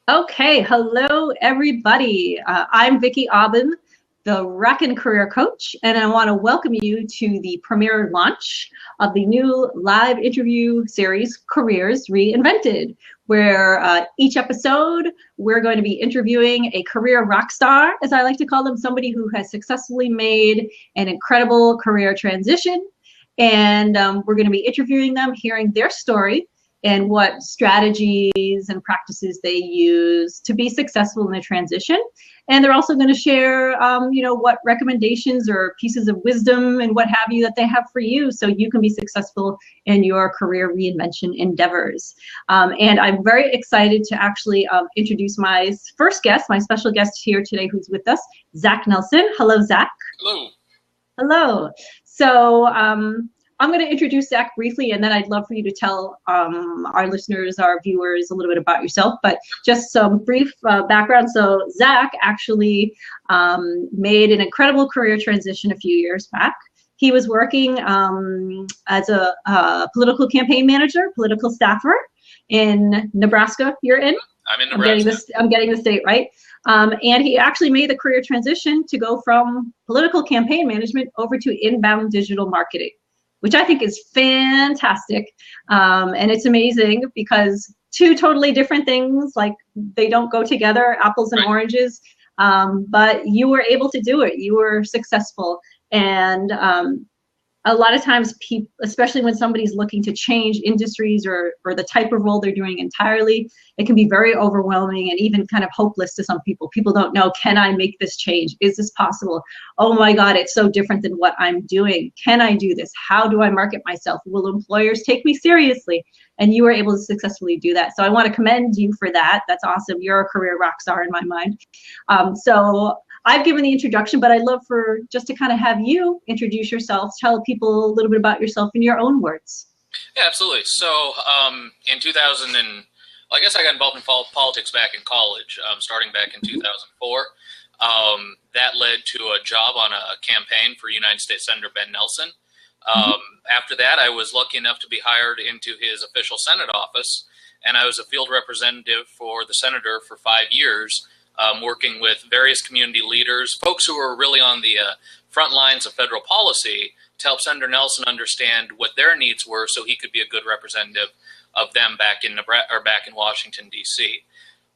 Okay, hello everybody. I'm Vicki Aubin, the Rockin' Career Coach, and I want to welcome you to the premiere launch of the new live interview series, Careers Reinvented, where each episode we're going to be interviewing a career rock star, as I like to call them, somebody who has successfully made an incredible career transition. And we're going to be interviewing them, hearing their story, and what strategies and practices they use to be successful in the transition. And they're also going to share, what recommendations or pieces of wisdom and what have you that they have for you so you can be successful in your career reinvention endeavors. And I'm very excited to actually introduce my first guest, my special guest here today who's with us, Zach Nelson. Hello, Zach. Hello. Hello. So, I'm going to introduce Zach briefly, and then I'd love for you to tell our listeners, our viewers, a little bit about yourself. But just some brief background. So Zach actually made an incredible career transition a few years back. He was working as a political campaign manager, political staffer in Nebraska. You're in? I'm in Nebraska. I'm getting the state right. And he actually made the career transition to go from political campaign management over to inbound digital marketing, which I think is fantastic. And it's amazing because two totally different things, like they don't go together, apples and oranges, but you were able to do it. You were successful. And a lot of times people, especially when somebody's looking to change industries or the type of role they're doing entirely, it can be very overwhelming and even kind of hopeless to some people. People don't know, can I make this change? Is this possible? Oh my God, it's so different than what I'm doing. Can I do this? How do I market myself? Will employers take me seriously? And you were able to successfully do that. So I want to commend you for that. That's awesome. You're a career rock star in my mind. So I've given the introduction, but I'd love for just to kind of have you introduce yourself, tell people a little bit about yourself in your own words. Yeah, absolutely. So in 2000, I guess I got involved in politics back in college, starting back in 2004. That led to a job on a campaign for United States Senator Ben Nelson. After that, I was lucky enough to be hired into his official Senate office, and I was a field representative for the senator for 5 years. Working with various community leaders, folks who were really on the front lines of federal policy to help Senator Nelson understand what their needs were so he could be a good representative of them back in Washington, D.C.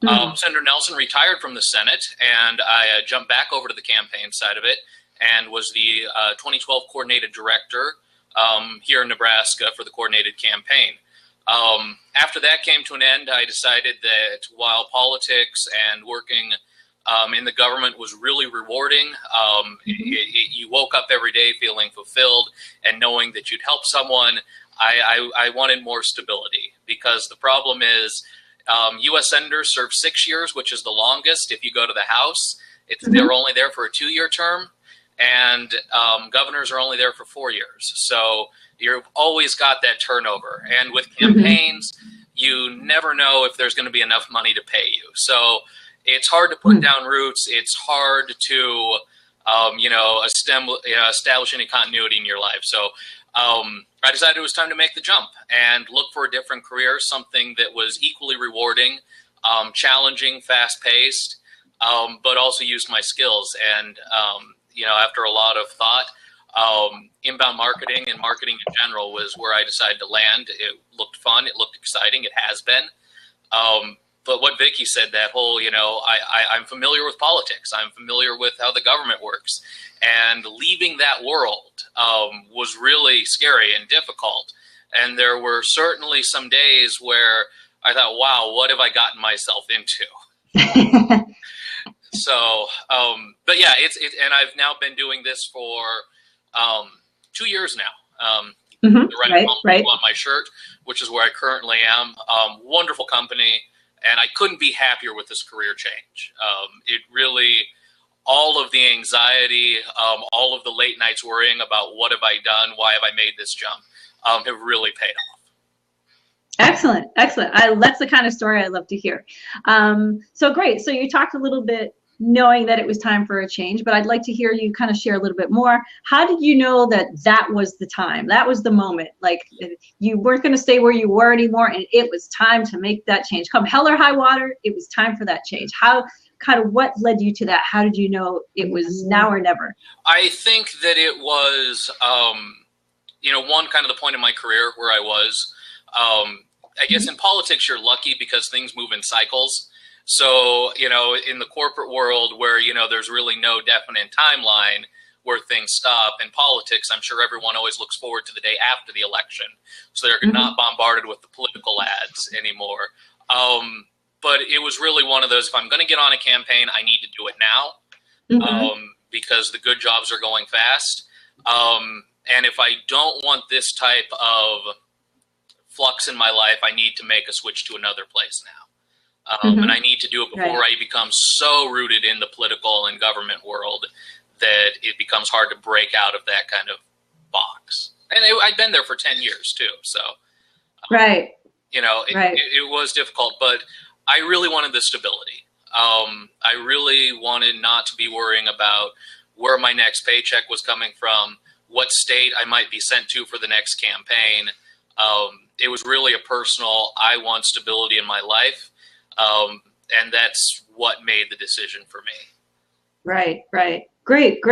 Senator Nelson retired from the Senate, and I jumped back over to the campaign side of it and was the 2012 coordinated director here in Nebraska for the coordinated campaign. After that came to an end, I decided that while politics and working in the government was really rewarding, you woke up every day feeling fulfilled and knowing that you'd help someone. I wanted more stability, because the problem is U.S. senators serve 6 years, which is the longest. If you go to the House, they're only there for a 2-year term, and governors are only there for 4 years. So you've always got that turnover. And with campaigns, you never know if there's going to be enough money to pay you. So it's hard to put down roots. It's hard to, establish any continuity in your life. So I decided it was time to make the jump and look for a different career, something that was equally rewarding, challenging, fast-paced, but also used my skills. And, after a lot of thought, inbound marketing and marketing in general was where I decided to land. It looked fun. It looked exciting. It has been. But what Vicki said, that whole, I'm familiar with politics. I'm familiar with how the government works. And leaving that world was really scary and difficult. And there were certainly some days where I thought, wow, what have I gotten myself into? So, but yeah, and I've now been doing this for 2 years now. Right. On my shirt, which is where I currently am. Wonderful company, and I couldn't be happier with this career change. It really, all of the anxiety, all of the late nights worrying about what have I done, why have I made this jump, have really paid off. Excellent. That's the kind of story I love to hear. So great. So you talked a little bit knowing that it was time for a change, but I'd like to hear you kind of share a little bit more. How did you know that that was the time? That was the moment. Like you weren't going to stay where you were anymore, and it was time to make that change. Come hell or high water, it was time for that change. How, kind of what led you to that? How did you know it was now or never? I think that it was, one kind of the point in my career where I was. I guess in politics, you're lucky because things move in cycles. So, in the corporate world where, there's really no definite timeline where things stop, in politics, I'm sure everyone always looks forward to the day after the election. So they're not bombarded with the political ads anymore. But it was really one of those, if I'm going to get on a campaign, I need to do it now because the good jobs are going fast. And if I don't want this type of flux in my life, I need to make a switch to another place now. And I need to do it before I become so rooted in the political and government world that it becomes hard to break out of that kind of box. And I'd been there for 10 years too. So, it was difficult, but I really wanted the stability. I really wanted not to be worrying about where my next paycheck was coming from, what state I might be sent to for the next campaign. It was really a personal, I want stability in my life. And that's what made the decision for me. Right. Great.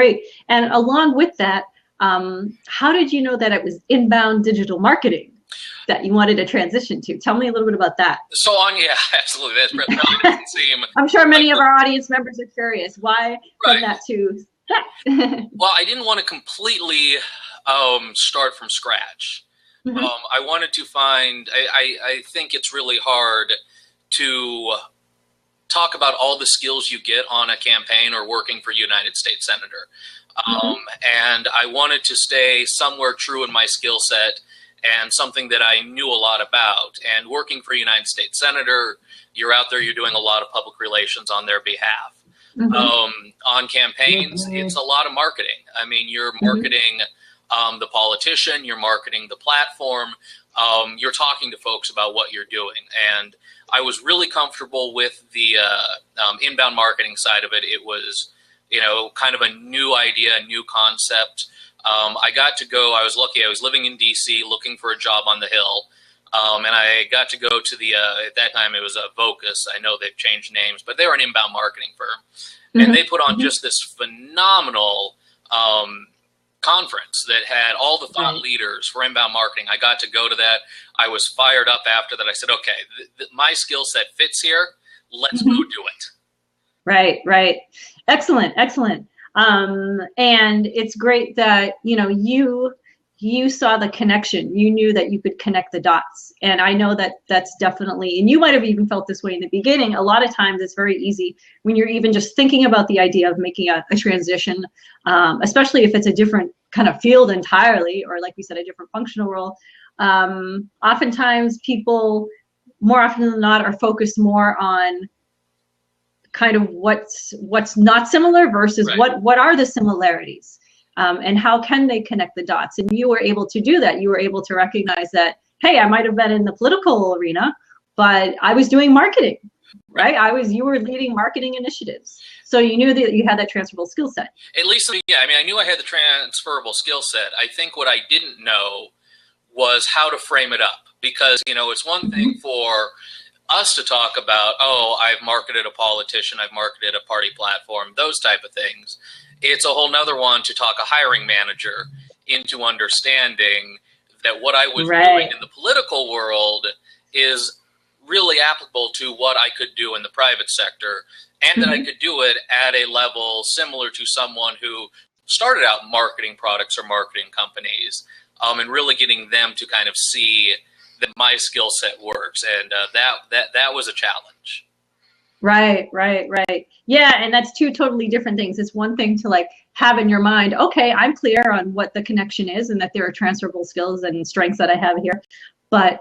And along with that, how did you know that it was inbound digital marketing that you wanted to transition to? Tell me a little bit about that. So yeah, absolutely. That probably doesn't seem. I'm sure many of our audience members are curious. Why from that to? Well, I didn't want to completely start from scratch. I wanted to find. I think it's really hard to talk about all the skills you get on a campaign or working for a United States Senator. And I wanted to stay somewhere true in my skill set and something that I knew a lot about. And working for a United States Senator, you're out there, you're doing a lot of public relations on their behalf. On campaigns, it's a lot of marketing. I mean, you're marketing the politician, you're marketing the platform, you're talking to folks about what you're doing. And I was really comfortable with the inbound marketing side of it. It was, kind of a new idea, a new concept. I got to go, I was lucky, I was living in DC looking for a job on the Hill. And I got to go to the, at that time it was a Vocus. I know they've changed names, but they were an inbound marketing firm. And they put on just this phenomenal conference that had all the thought leaders for inbound marketing. I got to go to that. I was fired up after that. I said, okay, my skill set fits here. Let's go do it. Right. Excellent. And it's great that, you saw the connection. You knew that you could connect the dots. And I know that that's definitely, and you might have even felt this way in the beginning. A lot of times it's very easy when you're even just thinking about the idea of making a transition, especially if it's a different kind of field entirely, or like we said, a different functional role. Oftentimes people, more often than not, are focused more on kind of what's not similar versus what are the similarities. And how can they connect the dots? And you were able to do that. You were able to recognize that, hey, I might have been in the political arena, but I was doing marketing, right? You were leading marketing initiatives. So you knew that you had that transferable skill set. At least, I knew I had the transferable skill set. I think what I didn't know was how to frame it up, because, it's one thing for us to talk about, I've marketed a politician, I've marketed a party platform, those type of things. It's a whole nother one to talk a hiring manager into understanding that what I was doing in the political world is really applicable to what I could do in the private sector, and that I could do it at a level similar to someone who started out marketing products or marketing companies, and really getting them to kind of see that my skill set works. And that was a challenge. Right. Yeah, and that's two totally different things. It's one thing to have in your mind, okay, I'm clear on what the connection is and that there are transferable skills and strengths that I have here. But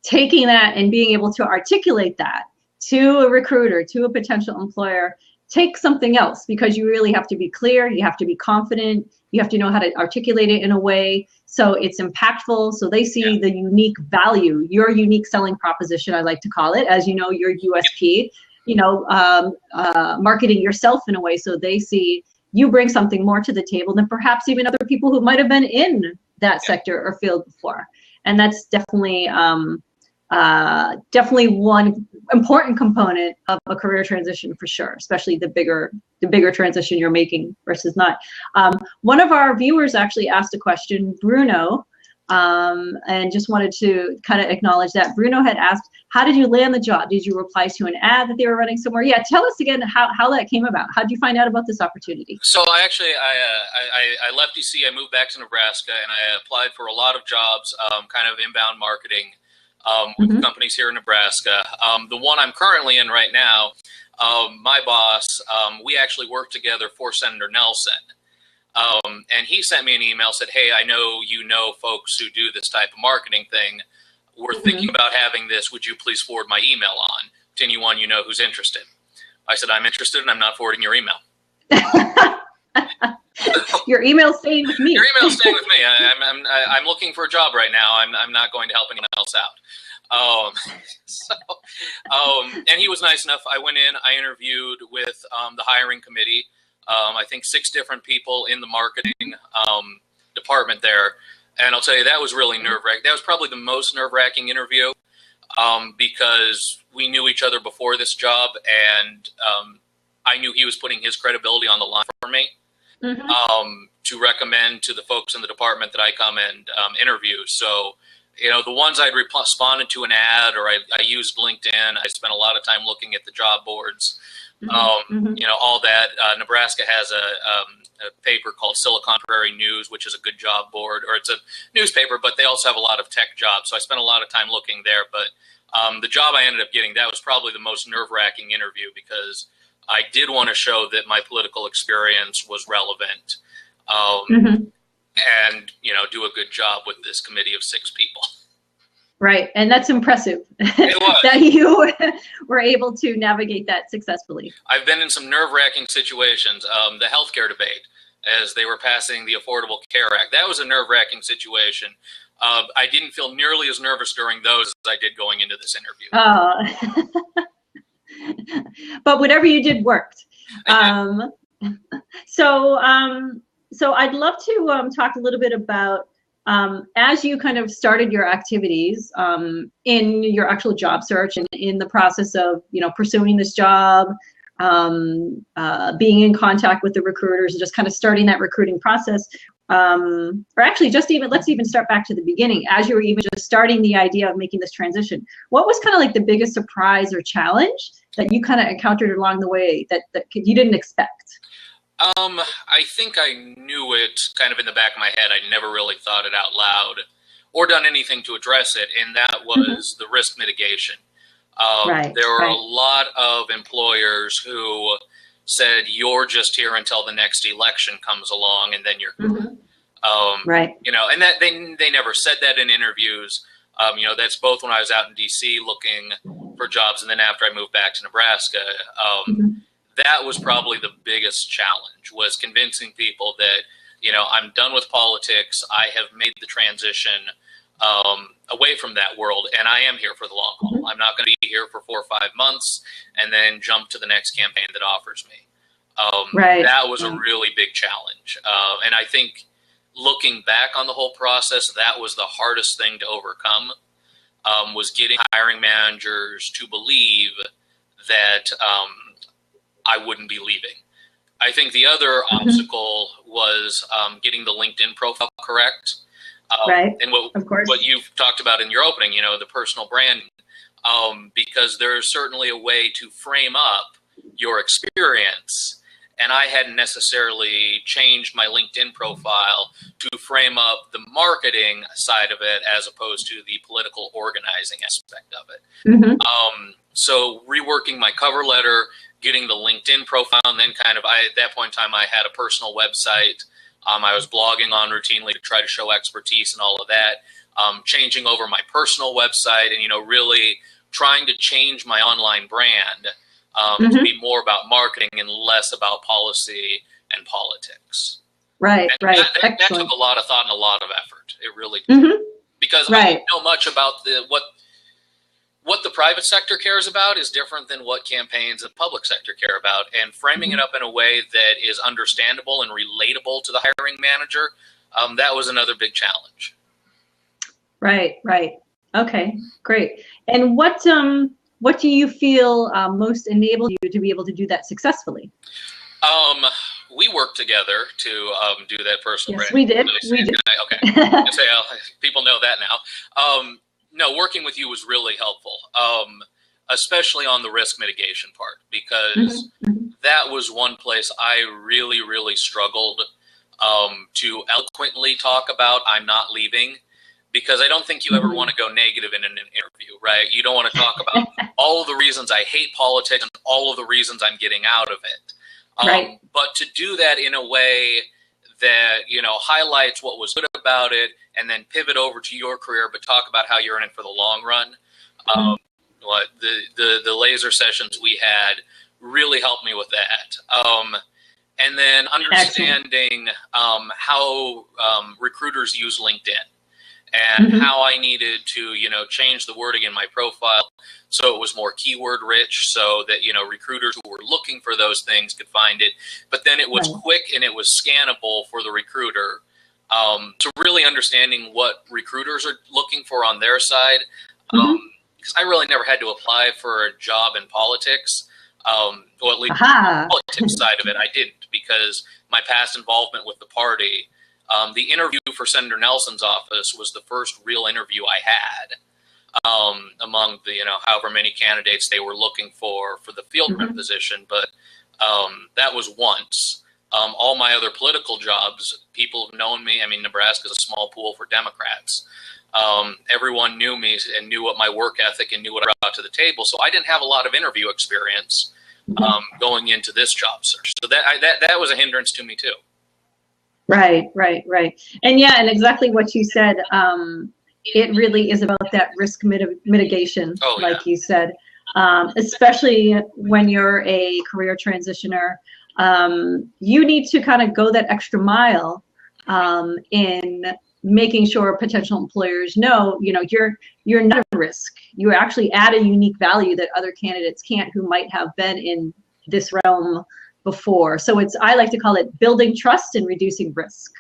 taking that and being able to articulate that to a recruiter, to a potential employer, take something else, because you really have to be clear, you have to be confident, you have to know how to articulate it in a way so it's impactful, so they see the unique value, your unique selling proposition, I like to call it, as you know, your USP. marketing yourself in a way so they see you bring something more to the table than perhaps even other people who might have been in that sector or field before. And that's definitely one important component of a career transition for sure, especially the bigger transition you're making versus not. One of our viewers actually asked a question, Bruno, and just wanted to kind of acknowledge that. Bruno had asked, how did you land the job? Did you reply to an ad that they were running somewhere? Yeah, tell us again how that came about. How did you find out about this opportunity? So I left DC, I moved back to Nebraska, and I applied for a lot of jobs, kind of inbound marketing with companies here in Nebraska. The one I'm currently in right now, my boss, we actually worked together for Senator Nelson. And he sent me an email, said, hey, I know you know folks who do this type of marketing thing. We're thinking about having this. Would you please forward my email on to anyone you know who's interested? I said, I'm interested, and I'm not forwarding your email. Your email's staying with me. Your email's staying with me. I'm looking for a job right now. I'm not going to help anyone else out. And he was nice enough. I went in, I interviewed with the hiring committee. I think 6 different people in the marketing department there. And I'll tell you, that was really nerve-wracking. That was probably the most nerve-wracking interview because we knew each other before this job, and I knew he was putting his credibility on the line for me to recommend to the folks in the department that I come and interview. So, the ones I'd responded to an ad, or I used LinkedIn. I spent a lot of time looking at the job boards. All that. Nebraska has a paper called Silicon Prairie News, which is a good job board, or it's a newspaper, but they also have a lot of tech jobs. So I spent a lot of time looking there. But the job I ended up getting, that was probably the most nerve-wracking interview because I did want to show that my political experience was relevant and, do a good job with this committee of 6 people. Right. And that's impressive It that you were able to navigate that successfully. I've been in some nerve-wracking situations. The healthcare debate, as they were passing the Affordable Care Act, that was a nerve-wracking situation. I didn't feel nearly as nervous during those as I did going into this interview. Oh. But whatever you did worked. So I'd love to talk a little bit about as you kind of started your activities in your actual job search and in the process of, pursuing this job, being in contact with the recruiters and just kind of starting that recruiting process. Or actually let's even start back to the beginning. As you were even just starting the idea of making this transition, what was kind of like the biggest surprise or challenge that you kind of encountered along the way that you didn't expect? I think I knew it kind of in the back of my head. I never really thought it out loud or done anything to address it, and that was the risk mitigation. There were a lot of employers who said, you're just here until the next election comes along, and then you're gone. And that they never said that in interviews. That's both when I was out in DC looking for jobs, and then after I moved back to Nebraska. That was probably the biggest challenge, was convincing people that, I'm done with politics. I have made the transition away from that world, and I am here for the long haul. I'm not going to be here for 4 or 5 months and then jump to the next campaign that offers me. That was a really big challenge. And I think looking back on the whole process, that was the hardest thing to overcome, was getting hiring managers to believe that I wouldn't be leaving. I think the other obstacle was getting the LinkedIn profile correct. And what you've talked about in your opening, the personal branding, because there's certainly a way to frame up your experience. And I hadn't necessarily changed my LinkedIn profile to frame up the marketing side of it as opposed to the political organizing aspect of it. So reworking my cover letter, getting the LinkedIn profile, and then at that point in time, I had a personal website. I was blogging on routinely to try to show expertise and all of that. Changing over my personal website and, really trying to change my online brand to be more about marketing and less about policy and politics. That took a lot of thought and a lot of effort. It really did. Because I didn't know much about what the private sector cares about is different than what campaigns and public sector care about, and framing it up in a way that is understandable and relatable to the hiring manager, that was another big challenge. Right, right. Okay, great. And what do you feel most enabled you to be able to do that successfully? We worked together to do that personal Yes, branding. we did. We did. Okay. People know that now. No, working with you was really helpful, especially on the risk mitigation part, because that was one place I really, really struggled to eloquently talk about I'm not leaving, because I don't think you ever want to go negative in an interview, right? You don't want to talk about all of the reasons I hate politics and all of the reasons I'm getting out of it. Right. But to do that in a way that, highlights what was good about it and then pivot over to your career, but talk about how you're in it for the long run. The laser sessions we had really helped me with that. And then understanding how recruiters use LinkedIn and how I needed to, change the wording in my profile so it was more keyword rich, so that, recruiters who were looking for those things could find it. But then it was quick and it was scannable for the recruiter. So really understanding what recruiters are looking for on their side. Because I really never had to apply for a job in politics. Or at least the politics side of it, I didn't, because my past involvement with the party. The interview for Senator Nelson's office was the first real interview I had among the, however many candidates they were looking for the field rep position. But that was once. All my other political jobs, people have known me. I mean, Nebraska is a small pool for Democrats. Everyone knew me and knew what my work ethic and knew what I brought to the table. So I didn't have a lot of interview experience going into this job search. So that was a hindrance to me too. Right. And yeah, and exactly what you said. It really is about that risk mitigation, like you said, especially when you're a career transitioner. You need to kind of go that extra mile in making sure potential employers know, you're not a risk. You actually add a unique value that other candidates can't, who might have been in this realm before. So I like to call it building trust and reducing risk.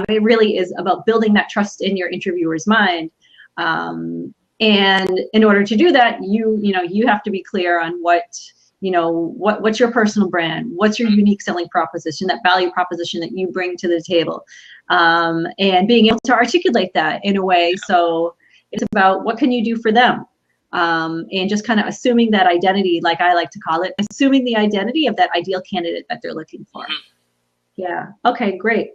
It really is about building that trust in your interviewer's mind. And in order to do that, you have to be clear on what's your personal brand, what's your unique selling proposition, that value proposition that you bring to the table, and being able to articulate that in a way. So it's about what can you do for them, and just kind of assuming that identity, like I like to call it, assuming the identity of that ideal candidate that they're looking for. Yeah. Okay, great.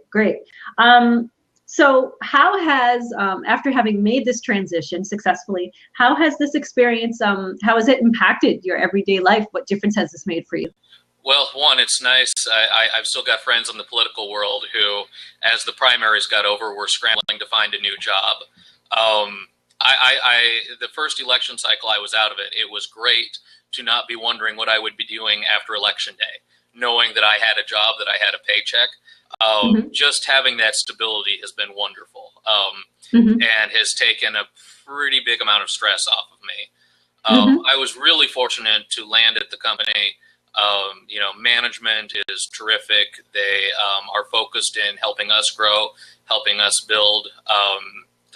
So how has, after having made this transition successfully, how has this experience, how has it impacted your everyday life? What difference has this made for you? Well, one, it's nice. I've still got friends in the political world who, as the primaries got over, were scrambling to find a new job. The first election cycle I was out of it, it was great to not be wondering what I would be doing after Election Day, knowing that I had a job, that I had a paycheck. Just having that stability has been wonderful, and has taken a pretty big amount of stress off of me. I was really fortunate to land at the company. Management is terrific. They are focused in helping us grow, helping us build.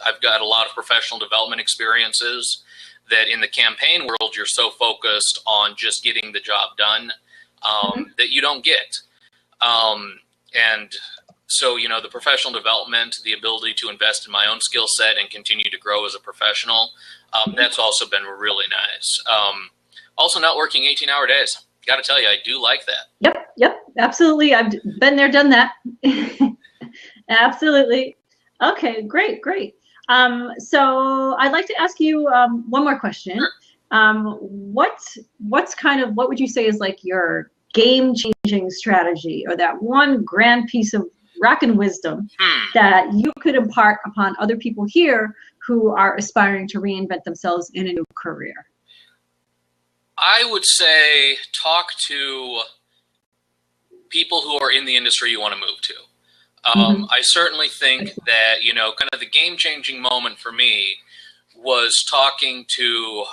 I've got a lot of professional development experiences that in the campaign world, you're so focused on just getting the job done that you don't get. And so, the professional development, the ability to invest in my own skill set and continue to grow as a professional, that's also been really nice. Also not working 18-hour days. Got to tell you, I do like that. Yep, absolutely. I've been there, done that. Absolutely. Okay, great. So I'd like to ask you one more question. Sure. What would you say is like your game-changing strategy, or that one grand piece of rockin' wisdom that you could impart upon other people here who are aspiring to reinvent themselves in a new career? I would say talk to people who are in the industry you want to move to. I certainly think that, kind of the game-changing moment for me was talking to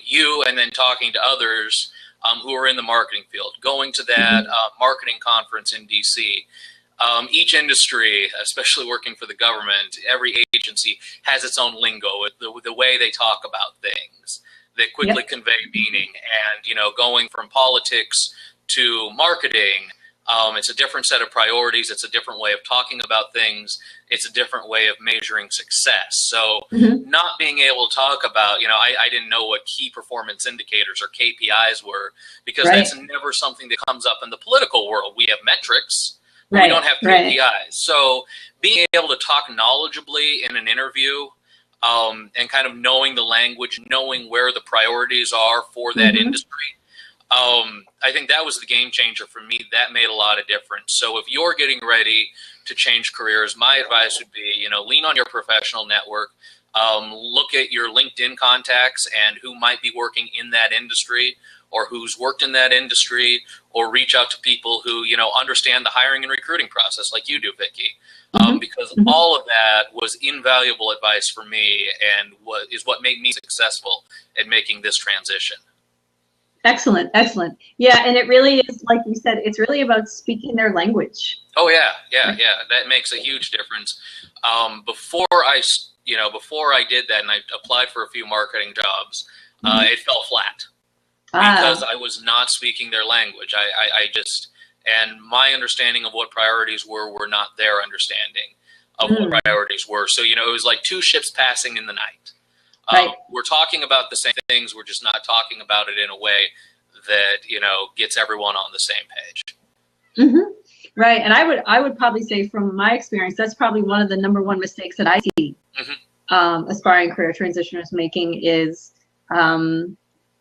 you and then talking to others who are in the marketing field, going to that marketing conference in DC. Each industry, especially working for the government, every agency has its own lingo, the way they talk about things. They quickly convey meaning. And, you know, going from politics to marketing, it's a different set of priorities. It's a different way of talking about things. It's a different way of measuring success. So not being able to talk about, you know, I didn't know what key performance indicators or KPIs were, because that's never something that comes up in the political world. We have metrics. We don't have KPIs. So being able to talk knowledgeably in an interview and kind of knowing the language, knowing where the priorities are for that industry, I think that was the game changer for me. That made a lot of difference. So if you're getting ready to change careers, my advice would be, you know, lean on your professional network. Look at your LinkedIn contacts and who might be working in that industry or who's worked in that industry, or reach out to people who, you know, understand the hiring and recruiting process like you do, Vicki. Because all of that was invaluable advice for me and is what made me successful at making this transition. Excellent, excellent. Yeah, and it really is, like you said, it's really about speaking their language. Oh yeah. That makes a huge difference. Before I did that and I applied for a few marketing jobs, it fell flat because I was not speaking their language. I just, and my understanding of what priorities were not their understanding of what priorities were. So, you know, it was like two ships passing in the night. We're talking about the same things. We're just not talking about it in a way that, you know, gets everyone on the same page. Right. And I would probably say from my experience, that's probably one of the #1 mistakes that I see aspiring career transitioners making is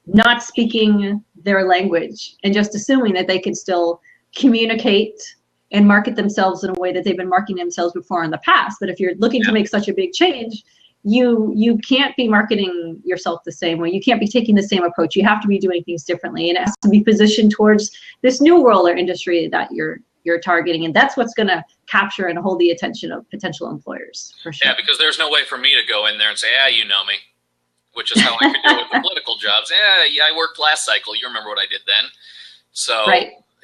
not speaking their language and just assuming that they can still communicate and market themselves in a way that they've been marketing themselves before in the past. But if you're looking to make such a big change, you can't be marketing yourself the same way. You can't be taking the same approach. You have to be doing things differently, and it has to be positioned towards this new role or industry that you're targeting, and that's what's going to capture and hold the attention of potential employers, for sure. Yeah, because there's no way for me to go in there and say, you know me, which is how I could do with the political jobs. Yeah, I worked last cycle. You remember what I did then. So,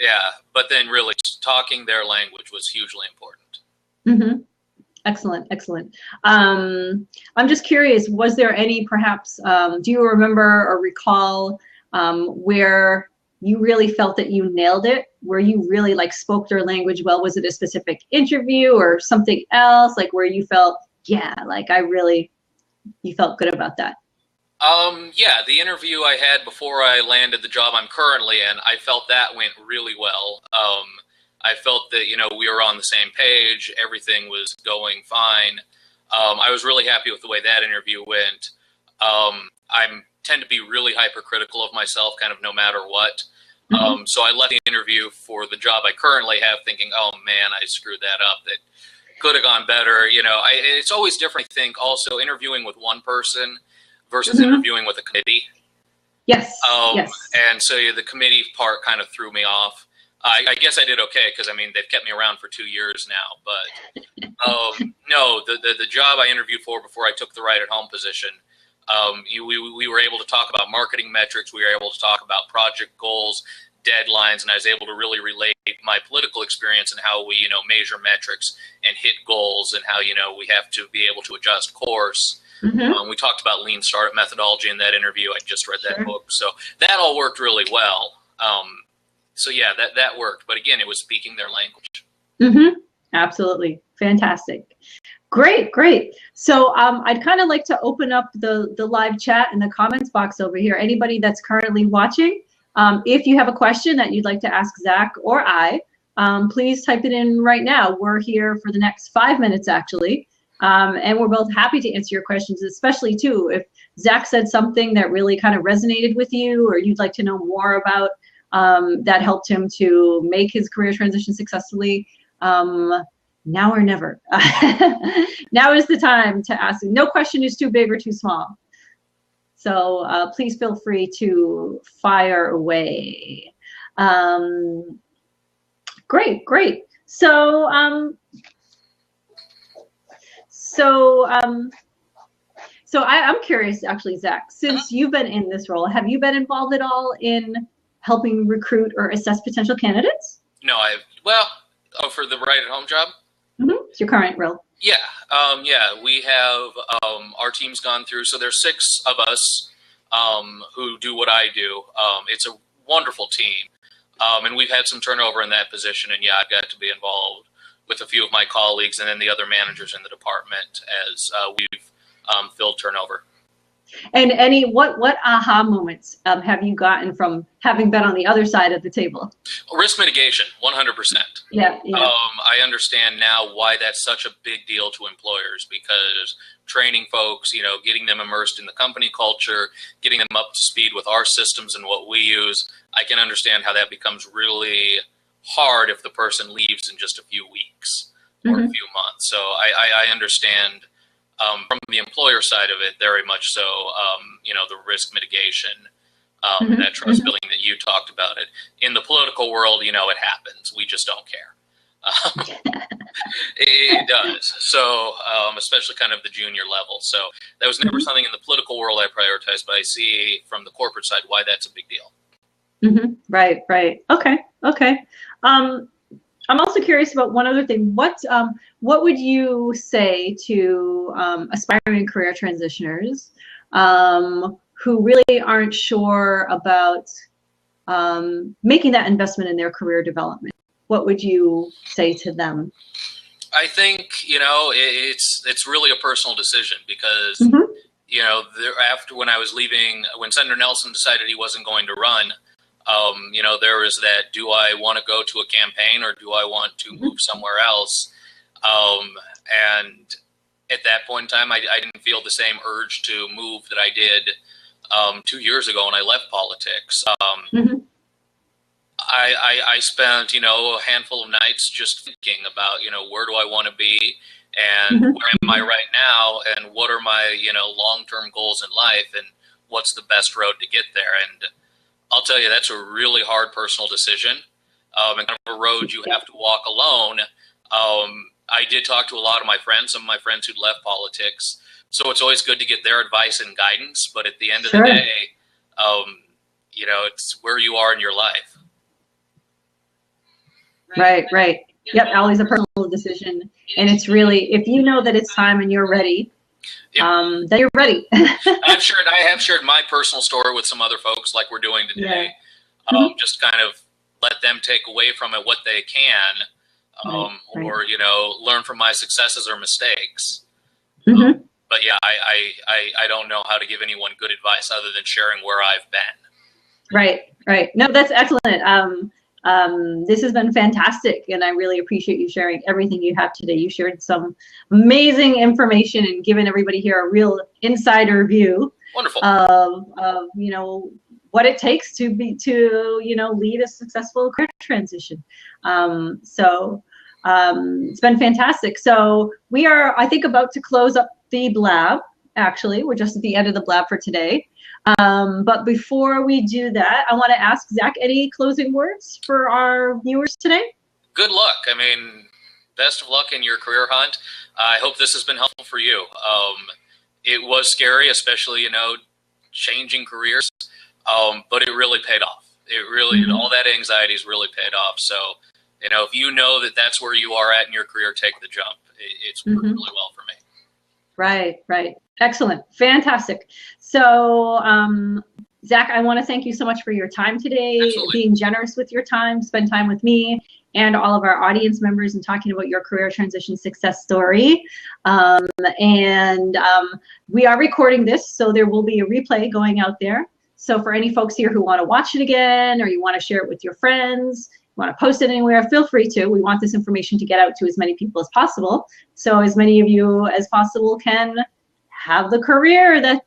yeah, but then really talking their language was hugely important. Excellent, excellent. I'm just curious, was there any perhaps, do you remember or recall where you really felt that you nailed it, where you really like spoke their language well? Was it a specific interview or something else, like where you felt, like you felt good about that? Yeah, the interview I had before I landed the job I'm currently in, I felt that went really well. I felt that, you know, we were on the same page. Everything was going fine. I was really happy with the way that interview went. I tend to be really hypercritical of myself, kind of no matter what. So I left the interview for the job I currently have thinking, oh man, I screwed that up. That could have gone better. You know, it's always different, I think, also interviewing with one person versus interviewing with a committee. Yes. And so the committee part kind of threw me off. I guess I did okay because, I mean, they've kept me around for 2 years now. But no, the job I interviewed for before I took the right-at-home position, we were able to talk about marketing metrics. We were able to talk about project goals, deadlines, and I was able to really relate my political experience and how we, you know, measure metrics and hit goals and how, you know, we have to be able to adjust course. We talked about lean startup methodology in that interview. I just read that book. So that all worked really well. So yeah, that worked. But again, it was speaking their language. Absolutely. Fantastic. Great. So I'd kind of like to open up the live chat in the comments box over here. Anybody that's currently watching, if you have a question that you'd like to ask Zach or I, please type it in right now. We're here for the next 5 minutes, actually. And we're both happy to answer your questions, especially too, if Zach said something that really kind of resonated with you or you'd like to know more about that helped him to make his career transition successfully. Now or never. Now is the time to ask. No question is too big or too small. So please feel free to fire away. Great. So I'm curious, actually, Zach, since you've been in this role, have you been involved at all in helping recruit or assess potential candidates? No, for the right at home job? It's your current role. Yeah, we have our team's gone through. So there's 6 of us who do what I do. It's a wonderful team, and we've had some turnover in that position. And yeah, I've got to be involved with a few of my colleagues and then the other managers in the department as we've filled turnover. And what aha moments have you gotten from having been on the other side of the table? Risk mitigation, 100%. Yeah. I understand now why that's such a big deal to employers, because training folks, getting them immersed in the company culture, getting them up to speed with our systems and what we use, I can understand how that becomes really hard if the person leaves in just a few weeks or a few months. So I understand from the employer side of it very much so, the risk mitigation, that trust building that you talked about it. In the political world, it happens. We just don't care. It does. So, especially kind of the junior level. So that was never something in the political world I prioritized, but I see from the corporate side why that's a big deal. Right. Okay. I'm also curious about one other thing. What would you say to aspiring career transitioners who really aren't sure about making that investment in their career development? What would you say to them? I think it's really a personal decision, because after when I was leaving, when Senator Nelson decided he wasn't going to run. There was that, do I want to go to a campaign or do I want to move somewhere else? And at that point in time, I didn't feel the same urge to move that I did 2 years ago when I left politics. I spent, a handful of nights just thinking about, where do I want to be and where am I right now and what are my, long-term goals in life and what's the best road to get there. And I'll tell you, that's a really hard personal decision, and kind of a road you have to walk alone. I did talk to a lot of my friends, some of my friends who'd left politics, so it's always good to get their advice and guidance. But at the end of the day, it's where you are in your life. Right. Yep, always a personal decision, and it's really, if you know that it's time and you're ready. Then you're ready. I have shared my personal story with some other folks like we're doing today. Just kind of let them take away from it what they can, or, learn from my successes or mistakes. But yeah, I don't know how to give anyone good advice other than sharing where I've been. Right. No, that's excellent. This has been fantastic, and I really appreciate you sharing everything you have today. You shared some amazing information and given everybody here a real insider view of what it takes to lead a successful career transition. It's been fantastic. So we are, I think, about to close up the Blab. Actually, we're just at the end of the Blab for today. But before we do that, I want to ask Zach, any closing words for our viewers today? Good luck. Best of luck in your career hunt. I hope this has been helpful for you. It was scary, especially, changing careers, but it really paid off. It really, all that anxiety has really paid off. So, if you know that that's where you are at in your career, take the jump. It's worked really well for me. Right. Excellent. Fantastic. So, Zach, I want to thank you so much for your time today, being generous with your time, spend time with me and all of our audience members and talking about your career transition success story. We are recording this, so there will be a replay going out there. So for any folks here who want to watch it again, or you want to share it with your friends, want to post it anywhere, feel free to. We want this information to get out to as many people as possible. So as many of you as possible can have the career that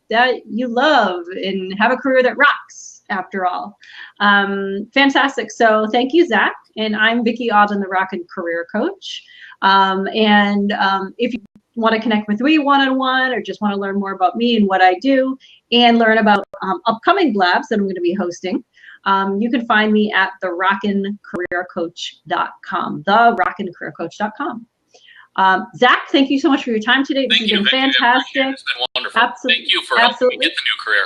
you love and have a career that rocks, after all. Fantastic. So thank you, Zach. And I'm Vicki Aubin, the Rockin' Career Coach. If you want to connect with me one-on-one or just want to learn more about me and what I do and learn about upcoming Blabs that I'm going to be hosting, you can find me at therockincareercoach.com, therockincareercoach.com. Zach, thank you so much for your time today. This has been fantastic. It's been wonderful. Absolutely. Thank you for helping me get the new career.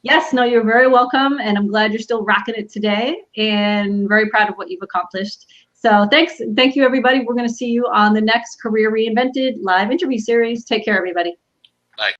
Yes, no, you're very welcome, and I'm glad you're still rocking it today, and very proud of what you've accomplished. So thank you, everybody. We're going to see you on the next Career Reinvented live interview series. Take care, everybody. Bye.